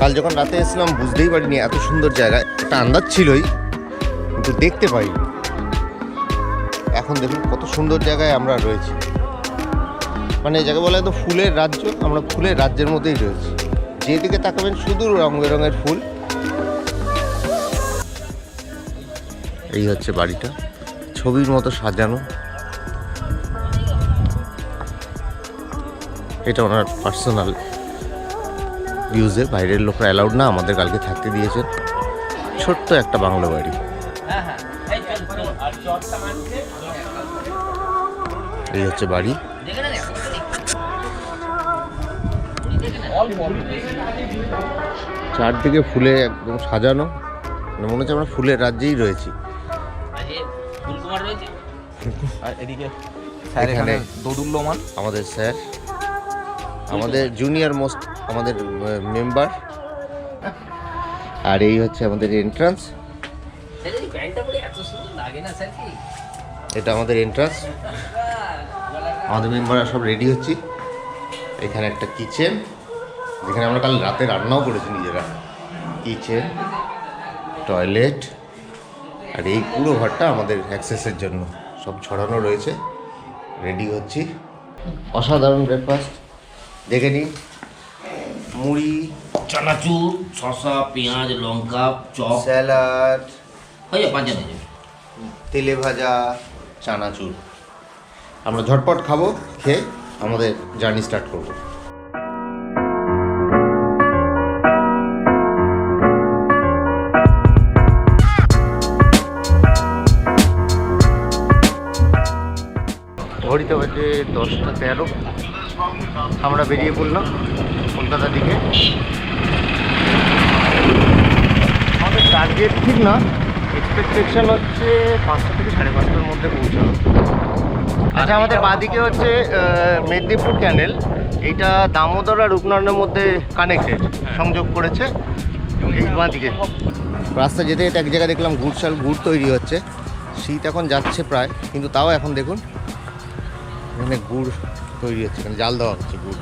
কাল যখন রাতে এসেছিলাম বুঝতেই পারিনি এত সুন্দর জায়গা, একটা আন্দাজ ছিলই কিন্তু দেখতে পাইনি। এখন দেখুন কত সুন্দর জায়গায় আমরা রয়েছি, মানে এই জায়গা বলা হয় তো ফুলের রাজ্য, আমরা ফুলের রাজ্যের মধ্যেই রয়েছি। যেদিকে তাকাবেন শুধু রং বেরঙের ফুল। এই হচ্ছে বাড়িটা, ছবির মতো সাজানো। এটা ওনার পার্সোনাল ইউজে, বাইরের লোকরা অ্যালাউড না, আমাদের কালকে থাকতে দিয়েছেন। ছোট্ট একটা বাংলো বাড়ি। এই হচ্ছে বাড়ি। চারদিকে ফুলে একদম সাজানো, মনে হচ্ছে আমরা ফুলের রাজ্যেই রয়েছি। এখানে দোদুল্যমান আমাদের স্যার, আমাদের জুনিয়র মোস্ট আমাদের মেম্বার। আর এই হচ্ছে আমাদের এন্ট্রান্স, এটা আমাদের এন্ট্রান্স। আমাদের মেম্বাররা সব রেডি হচ্ছি। এখানে একটা কিচেন, যেখানে আমরা কাল রাতে রান্নাও করেছি নিজেরা। কিচেন, টয়লেট, আর এই পুরো ঘরটা আমাদের অ্যাক্সেসের জন্য সব ছড়ানো রয়েছে। রেডি হচ্ছি। অসাধারণ ব্রেকফাস্ট, দেখে নিন। মুড়ি, চানাচুর, শসা, পেঁয়াজ, লঙ্কা, চপ, স্যালাড, হয়ে যাবে 5 জনের জন্য। তেলে ভাজা, চানাচুর। আমরা ঝটপট খাবো, খেয়ে আমাদের জার্নি স্টার্ট করবো। ঘড়িতে বাজে 10টা 13। আমরা বেরিয়ে পড়লাম কলকাতার দিকে। আমাদের টার্গেট ঠিক না, এক্সপেকটেশন হচ্ছে 5টা থেকে 5:30টার মধ্যে পৌঁছানো। আচ্ছা, আমাদের বাঁদিকে হচ্ছে মেদিনীপুর ক্যানেল, এইটা দামোদর আর রূপনারায়ণের মধ্যে কানেক্টেড, সংযোগ করেছে এই বাঁদিকে। রাস্তা যেতে যেতে এক জায়গায় দেখলাম গুড় তৈরি হচ্ছে। শীত এখন যাচ্ছে প্রায়, কিন্তু তাও এখন দেখুন এখানে গুড় তৈরি হচ্ছে, এখানে জাল দেওয়া হচ্ছে গুড়।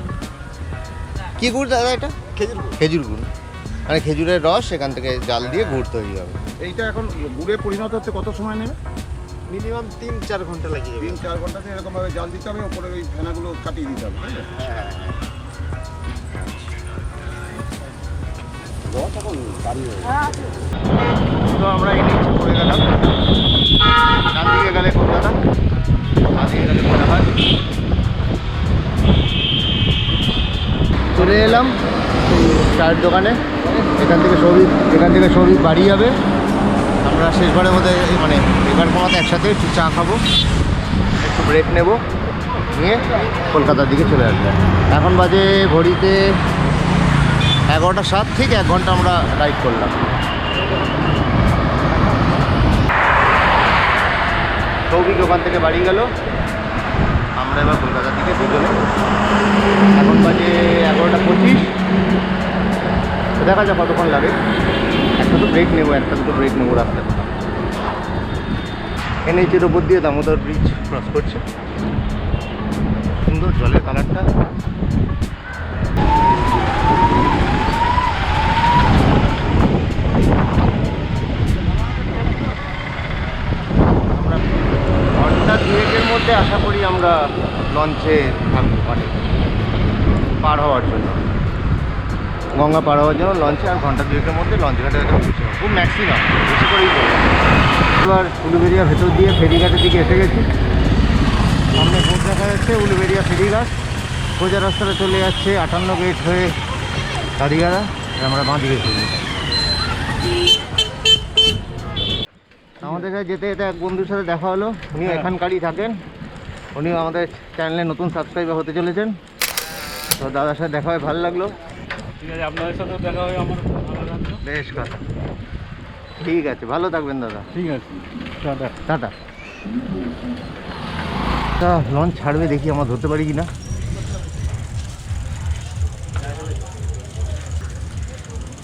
কি গুড় দাদা এটা? খেজুর গুড়, মানে খেজুরের রস, এখান থেকে জাল দিয়ে গুড় তৈরি হবে। এইটা এখন গুড়ে পরিণত হচ্ছে কত সময় নেবে? মিনিমাম 3-4 ঘন্টা লাগিয়ে যাবে। 3-4 ঘন্টাতে এরকমভাবে জাল দিতে হবে, ওপরে ওই ফেনাগুলো কাটিয়ে দিতে হবে। হ্যাঁ, এখন দাঁড়িয়ে তো আমরা এই নিচে পড়ে গেলাম। ডান দিকে গেলে কলকাতা, বাঁ দিকে গেলে কোলাঘাট। চলে এলাম চায়ের দোকানে। এখান থেকে সবই বাড়ি যাবে। আমরা শেষবারের মধ্যে মানে এবার কোনোতে একসাথে একটু চা খাবো, একটু ব্রেক নেব, নিয়ে কলকাতার দিকে চলে আসবো। এখন বাজে ঘড়িতে 11টা 7, ঠিক 1 ঘন্টা আমরা রাইড করলাম। সৌভিক ওখান থেকে বাড়ি গেল, আমরা এবার কলকাতার দিকে দুজনে। এখন বাজে 11টা 25। দেখা যাক কতক্ষণ লাগে। একটা তো ব্রেক নেবো, একটা দুটো ব্রেক নেবো রাস্তায়। এনএইচের ওপর দিয়ে দামোদর ব্রিজ ক্রস করছে, সুন্দর জলের কালারটা। আমরা ঘন্টা 2-এর মধ্যে আশা করি আমরা লঞ্চে থাকবো, মানে পার হওয়ার জন্য, গঙ্গা পার হওয়ার জন্য লঞ্চে। আর ঘন্টা 2-এর মধ্যে লঞ্চ ঘাটে পৌঁছে যাবো, খুব ম্যাক্সিমাম, বেশি করেই করবো। এবার উলুবেড়িয়া ভেতর দিয়ে ফেরিঘাটের দিকে এসে গেছি। সামনে বোট দেখা যাচ্ছে, উলুবেড়িয়া ফেরিঘাট। সোজা রাস্তাটা চলে যাচ্ছে 58 গেট হয়ে কাদিগাড়া। আমরা বাঁ দিকে চলি। আমাদের কাছে যেতে যেতে এক বন্ধুর সাথে দেখা হলো, উনিও এখানকারই থাকেন। উনিও আমাদের চ্যানেলে নতুন সাবস্ক্রাইবার হতে চলেছেন। তো দাদার সাথে দেখা হয়ে ভালো লাগলো। ঠিক আছে, আপনাদের সাথেও দেখা হয় আমার। বেশ কথা, ঠিক আছে, ভালো থাকবেন দাদা। ঠিক আছে, টাটা টাটা। তা লঞ্চ ছাড়বে, দেখি আমরা ধরতে পারি কি না।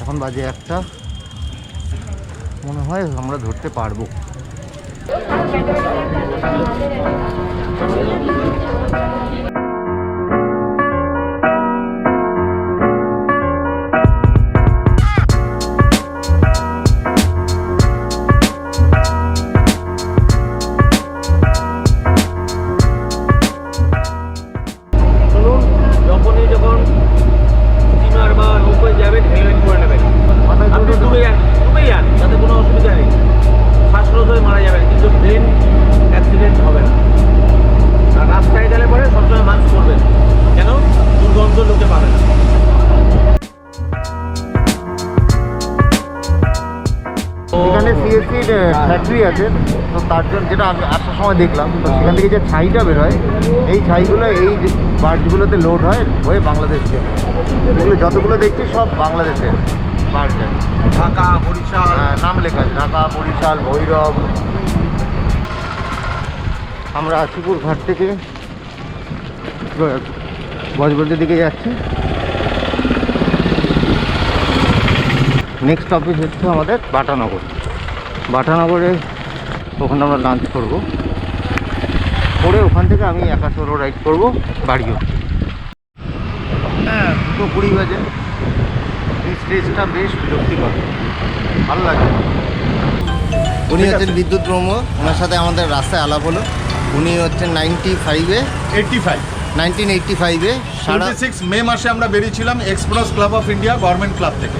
এখন বাজে 1টা, মনে হয় আমরা ধরতে পারবো। এখানে সিএসসির ফ্যাক্টরি আছে, তো তার জন্য যেটা আমি আসার সময় দেখলাম, তো সেখান থেকে যে ছাইটা বের হয়, এই ছাইগুলো এই বার্ডগুলোতে লোড হয়ে বাংলাদেশকে, এগুলো যতগুলো দেখছি সব বাংলাদেশের বার্ড। ঢাকা, বরিশাল, নাম লেখা আছে, ঢাকা, বরিশাল, ভৈরব। আমরা আশিপুর ঘাট থেকে বজবজের দিকে যাচ্ছি। নেক্সট অফিস হচ্ছে আমাদের বাটানগরে ওখানে আমরা লাঞ্চ করবো, করে ওখান থেকে আমি একাশোর রাইড করবো বাড়িও। হ্যাঁ, 2:20 বাজে। এই স্টেজটা বেশ বিরক্তিকর, ভালো লাগে। উনি হচ্ছেন বিদ্যুৎ ব্রহ্ম, ওনার সাথে আমাদের রাস্তায় আলাপ হলো। উনি হচ্ছেন 1985-এ 26 মে মাসে আমরা বেরিয়েছিলাম express club of India government club থেকে।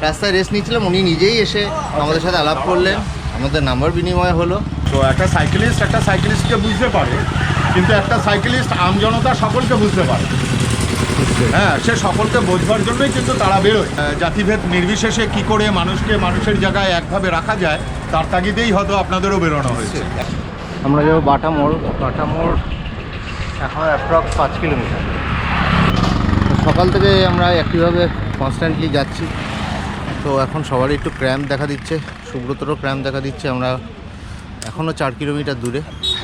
রাস্তায় রেস্ট নিচ্ছিলাম, উনি নিজেই এসে আমাদের সাথে আলাপ করলেন, আমাদের নাম্বার বিনিময় হলো। তো একটা সাইকেলিস্টকে বুঝতে পারে, কিন্তু একটা সাইকেলিস্ট আমজনতা সকলকে বুঝতে পারে। হ্যাঁ, সে সকলকে বোঝবার জন্যই কিন্তু তারা বেরোয়। জাতিভেদ নির্বিশেষে কি করে মানুষের জায়গায় একভাবে রাখা যায়, তার তাগিদেই হয়তো আপনাদেরও বেরোনো হয়েছে। আমরা যাবো বাটা মোড় এখন অ্যাপ্রক্স 5 কিলোমিটার। সকাল থেকে আমরা একইভাবে কনস্ট্যান্টলি যাচ্ছি, তো এখন সবারই একটু ক্র্যাম্প দেখা দিচ্ছে, সুব্রতরও ক্র্যাম্প দেখা দিচ্ছে। আমরা এখনও 4 কিলোমিটার দূরে।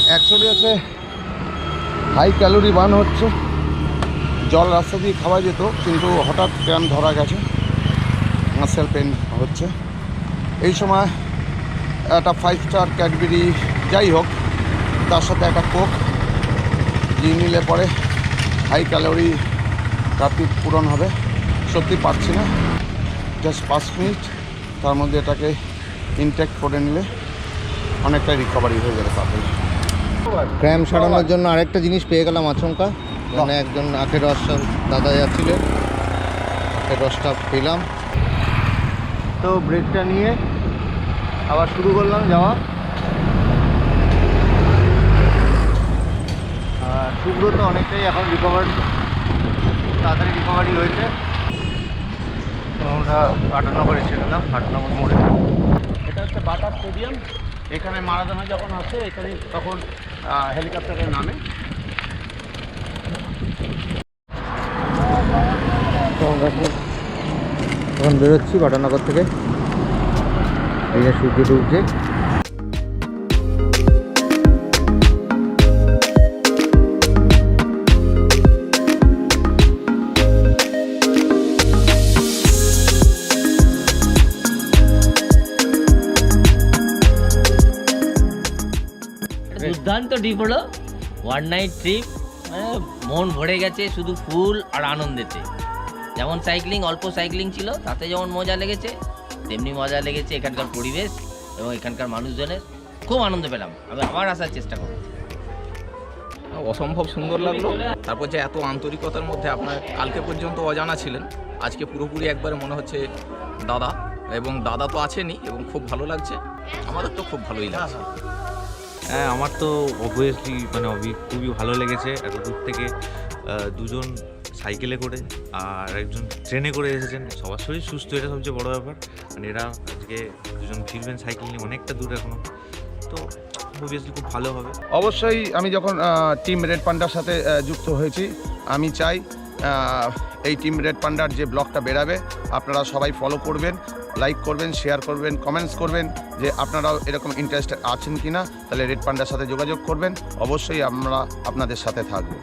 অ্যাকচুয়ালি হচ্ছে হাই ক্যালোরি বার্ন হচ্ছে, জল রাস্তা দিয়ে খাওয়া যেত, কিন্তু হঠাৎ ক্র্যাম্প ধরা গেছে, মাসেল পেন হচ্ছে। এই সময় একটা 5 স্টার ক্যাডবেরি যাই হোক, তার সাথে একটা কোক নিয়ে নিলে পরে হাই ক্যালোরি রাত্রি পূরণ হবে। সত্যি পারছি না, জাস্ট 5 মিনিট তার মধ্যে এটাকে ইনটেক করে নিলে অনেকটা রিকভারি হয়ে যাবে তাড়াতাড়ি। ক্র্যাম্প সারানোর জন্য আরেকটা জিনিস পেয়ে গেলাম আচমকা, মানে একজন আখের রস দাদা যাচ্ছিলেন, আখের রসটা পেলাম। তো ব্রেকটা নিয়ে আবার শুরু করলাম যাওয়া। সুব্রত অনেকটাই এখন তাড়াতাড়ি রিকভারি হয়েছে। আমরা বাটানগরে ছিলাম, বাটানগর মোড়ে। এটা হচ্ছে বাটা স্টেডিয়াম। এখানে মারাদোনা যখন আসে এখানে তখন হেলিকপ্টারের নামে। তো আমরা এখন বেরোচ্ছি বাটানগর থেকে, এই যে সূর্য ডুবছে। দুর্দান্ত ট্রিপ হলো, 1 নাইট ট্রিপ। মন ভরে গেছে শুধু ফুল আর আনন্দেতে। যেমন অল্প সাইক্লিং ছিল, তাতে যেমন মজা লেগেছে, তেমনি মজা লেগেছে এখানকার পরিবেশ এবং এখানকার মানুষজনের। খুব আনন্দ পেলাম, আমি আবার আসার চেষ্টা করব। অসম্ভব সুন্দর লাগলো। তারপর যে এত আন্তরিকতার মধ্যে আপনার কালকে পর্যন্ত অজানা ছিলেন, আজকে পুরোপুরি একবারে মনে হচ্ছে দাদা, এবং দাদা তো আছেনই, এবং খুব ভালো লাগছে। আমাদের তো খুব ভালোই লাগছে। হ্যাঁ, আমার তো অবভিয়াসলি খুবই ভালো লেগেছে। এত দূর থেকে দুজন সাইকেলে করে আর একজন ট্রেনে করে এসেছেন, সবার শরীর সুস্থ, এটা সবচেয়ে বড় ব্যাপার। মানে এরা আজকে দুজন ফিরবেন সাইকেল নিয়ে অনেকটা দূর এখনো, তো অবভিয়াসলি খুব ভালো হবে। অবশ্যই আমি যখন টিম রেড পান্ডার সাথে যুক্ত হয়েছি, আমি চাই এই টিম রেড পান্ডার যে ব্লগটা বেরাবে আপনারা সবাই ফলো করবেন, লাইক করবেন, শেয়ার করবেন, কমেন্টস করবেন যে আপনারাও এরকম ইন্টারেস্টেড আছেন কি না। তাহলে রেড পান্ডার সাথে যোগাযোগ করবেন, অবশ্যই আমরা আপনাদের সাথে থাকবো।